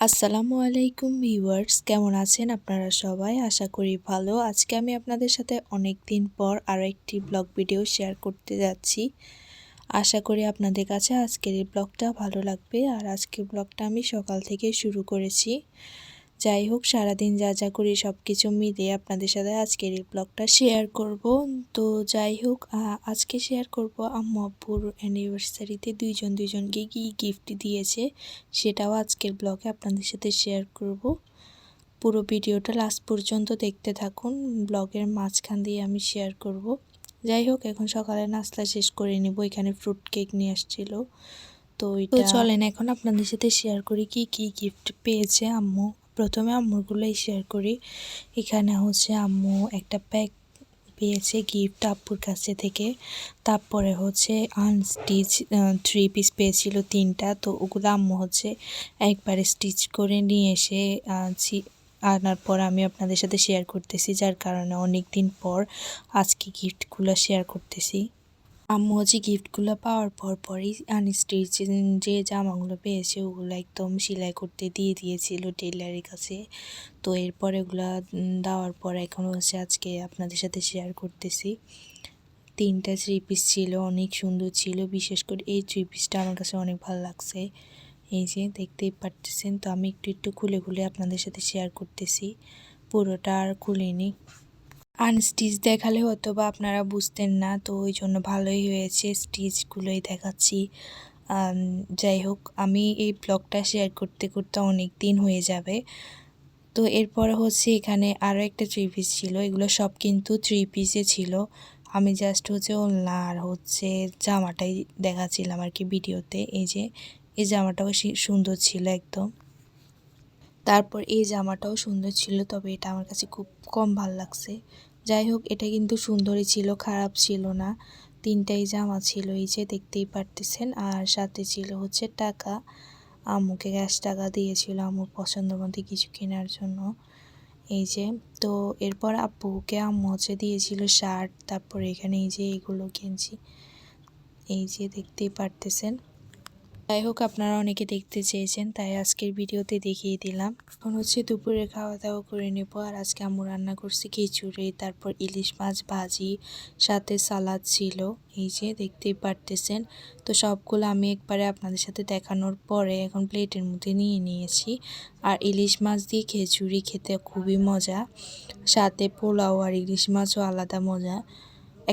আসসালামু আলাইকুম ভিউয়ার্স, কেমন আছেন আপনারা সবাই? আশা করি ভালো। আজকে আমি আপনাদের সাথে অনেক দিন পর আরও একটি ব্লগ ভিডিও শেয়ার করতে যাচ্ছি। আশা করি আপনাদের কাছে আজকের এই ব্লগটা ভালো লাগবে। আর আজকের ব্লগটা আমি সকাল থেকে শুরু করেছি। যাই হোক, সারাদিন যা যা করি সব কিছু মিলিয়ে আপনাদের সাথে আজকের এই ব্লগটা শেয়ার করব। তো যাই হোক, আজকে শেয়ার করব আম্মু আব্বুর অ্যানিভার্সারিতে দুইজনকে কী গিফট দিয়েছে, সেটাও আজকের ব্লগে আপনাদের সাথে শেয়ার করব। পুরো ভিডিওটা লাস্ট পর্যন্ত দেখতে থাকুন, ব্লগের মাঝখান দিয়ে আমি শেয়ার করব। যাই হোক, এখন সকালে নাস্তা শেষ করে নিব। এখানে ফ্রুট কেক নিয়ে আসছিল, তো চলেন এখন আপনাদের সাথে শেয়ার করি কি কি গিফট পেয়েছে আম্মু। প্রথমে আম্মুরগুলোই শেয়ার করি। এখানে হচ্ছে আম্মু একটা ব্যাগ পেয়েছে গিফট আব্বুর কাছে থেকে। তারপরে হচ্ছে আনস্টিচ 3 পিস পেয়েছিল 3টা, তো ওগুলো আম্মু হচ্ছে একবারে স্টিচ করে নিয়ে এসে আনার পর আমি আপনাদের সাথে শেয়ার করতেছি, যার কারণে অনেক দিন পর আজকে গিফটগুলো শেয়ার করতেছি। আম্মু হচ্ছে গিফটগুলো পাওয়ার পরই আনস্টিচ যে জামাগুলো পেয়েছে ওগুলো একদম সেলাই করতে দিয়ে দিয়েছিল টেলারের কাছে। তো এরপর এগুলো দেওয়ার পর এখন হচ্ছে আজকে আপনাদের সাথে শেয়ার করতেছি। 3টা 3 পিস ছিল, অনেক সুন্দর ছিল। বিশেষ করে এই 3 পিসটা আমার কাছে অনেক ভালো লাগছে। এই যে দেখতেই পারতেছেন। তো আমি একটু খুলে আপনাদের সাথে শেয়ার করতেছি, পুরোটা আর খুলিনি। আনস্টিচ দেখালে হয়তো বা আপনারা বুঝতেন না, তো ওই জন্য ভালোই হয়েছে স্টিচগুলোই দেখাচ্ছি। যাই হোক, আমি এই ব্লগটা শেয়ার করতে করতে অনেক দিন হয়ে যাবে। তো এরপর হচ্ছে এখানে আরও একটা 3 পিস ছিল। এগুলো সব কিন্তু 3 পিসে ছিল। আমি জাস্ট হচ্ছে ওড়না আর হচ্ছে জামাটাই দেখাচ্ছিলাম আর কি ভিডিওতে। এই যে এই জামাটাও সুন্দর ছিল একদম। তারপর এই জামাটাও সুন্দর ছিল, তবে এটা আমার কাছে খুব কম ভালো লাগছে। যাই হোক, এটা কিন্তু সুন্দরই ছিল, খারাপ ছিল না। 3টাই জামা ছিল, এই যে দেখতেই পারতেছেন। আর সাথে ছিল হচ্ছে টাকা, আম্মুকে ক্যাশ টাকা দিয়েছিল আম্মুর পছন্দ মতো কিছু কেনার জন্য। এই যে, তো এরপর আব্বুকে আম্মু হচ্ছে দিয়েছিল শার্ট। তারপরে এখানে এই যে এইগুলো কিনছি, এই যে দেখতেই পারতেছেন। যাই হোক, আপনারা অনেকে দেখতে চেয়েছেন, তাই আজকের ভিডিওতে দেখিয়ে দিলাম। এখন হচ্ছে দুপুরে খাওয়া দাওয়া করে নেব। আর আজকে আম্মু রান্না করছি খিচুড়ি, তারপর ইলিশ মাছ ভাজি, সাথে সালাদ ছিল। এই যে দেখতেই পারতেছেন। তো সবগুলো আমি একবারে আপনাদের সাথে দেখানোর পরে এখন প্লেটের মধ্যে নিয়ে নিয়েছি। আর ইলিশ মাছ দিয়ে খিচুড়ি খেতে খুবই মজা, সাথে পোলাও আর ইলিশ মাছও আলাদা মজা।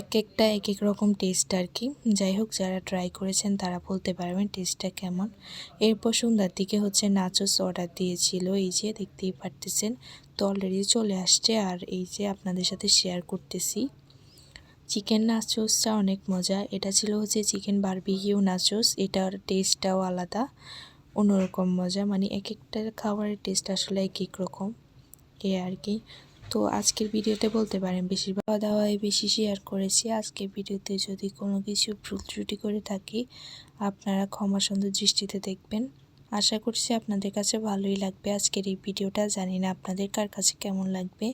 একটা এক এক রকম টেস্ট আর কি। যাই হোক, যারা ট্রাই করেছেন তারা বলতে পারবেন টেস্টটা কেমন। এরপর সন্ধ্যার দিকে হচ্ছে নাচোস অর্ডার দিয়েছিল, এই যে দেখতেই পারতেছেন। তো অলরেডি চলে আসছে, আর এই যে আপনাদের সাথে শেয়ার করতেছি। চিকেন নাচোসটা অনেক মজা। এটা ছিল হচ্ছে চিকেন বারবিকিউ নাচোস। এটার টেস্টটাও আলাদা, অন্যরকম মজা। মানে এক একটা খাবারের টেস্ট আসলে এক এক রকম, এ আর কি। তো আজকের ভিডিওতে বলতে পারেন বেশিরভাগ খাওয়া দাওয়ায় বেশি শেয়ার করেছি। আজকের ভিডিওতে যদি কোনো কিছু ভুল ত্রুটি করে থাকি, আপনারা ক্ষমা সুন্দর দৃষ্টিতে দেখবেন। আশা করছি আপনাদের কাছে ভালোই লাগবে আজকের এই ভিডিওটা। জানি না আপনাদের কার কাছে কেমন লাগবে,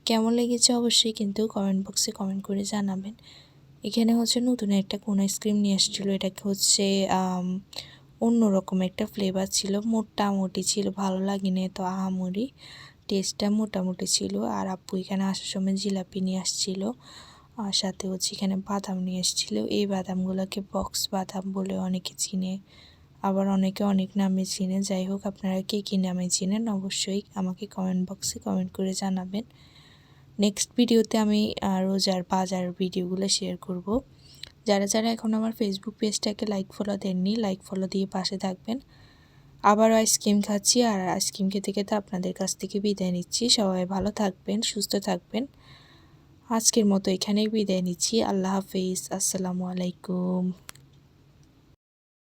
কেমন লেগেছে অবশ্যই কিন্তু কমেন্ট বক্সে কমেন্ট করে জানাবেন। এখানে হচ্ছে নতুন একটা কোন আইসক্রিম নিয়ে এসেছিলো। এটাকে হচ্ছে অন্যরকম একটা ফ্লেভার ছিল, মোটামুটি ছিল, ভালো লাগেনি তো আহামরি, টেস্টটা মোটামুটি ছিল। আর আব্বু এখানে আসার সময় জিলাপি নিয়ে আসছিল, আর সাথে হচ্ছে এখানে বাদাম নিয়ে এসেছিলো। এই বাদামগুলোকে বক্স বাদাম বলে অনেকে চিনে, আবার অনেকে অনেক নামে চিনে। যাই হোক, আপনারা কে কী নামে চিনেন অবশ্যই আমাকে কমেন্ট বক্সে কমেন্ট করে জানাবেন। নেক্সট ভিডিওতে আমি রোজার বাজার ভিডিওগুলো শেয়ার করব। যারা যারা এখন আমার ফেসবুক পেজটাকে লাইক ফলো দেননি, লাইক ফলো দিয়ে পাশে থাকবেন। আবারও আইসক্রিম খাচ্ছি, আর আইসক্রিম খেতে খেতে আপনাদের কাছ থেকে বিদায় নিচ্ছি। সবাই ভালো থাকবেন, সুস্থ থাকবেন। আজকের মতো এখানেই বিদায় নিচ্ছি। আল্লাহ হাফেজ, আসসালামু আলাইকুম।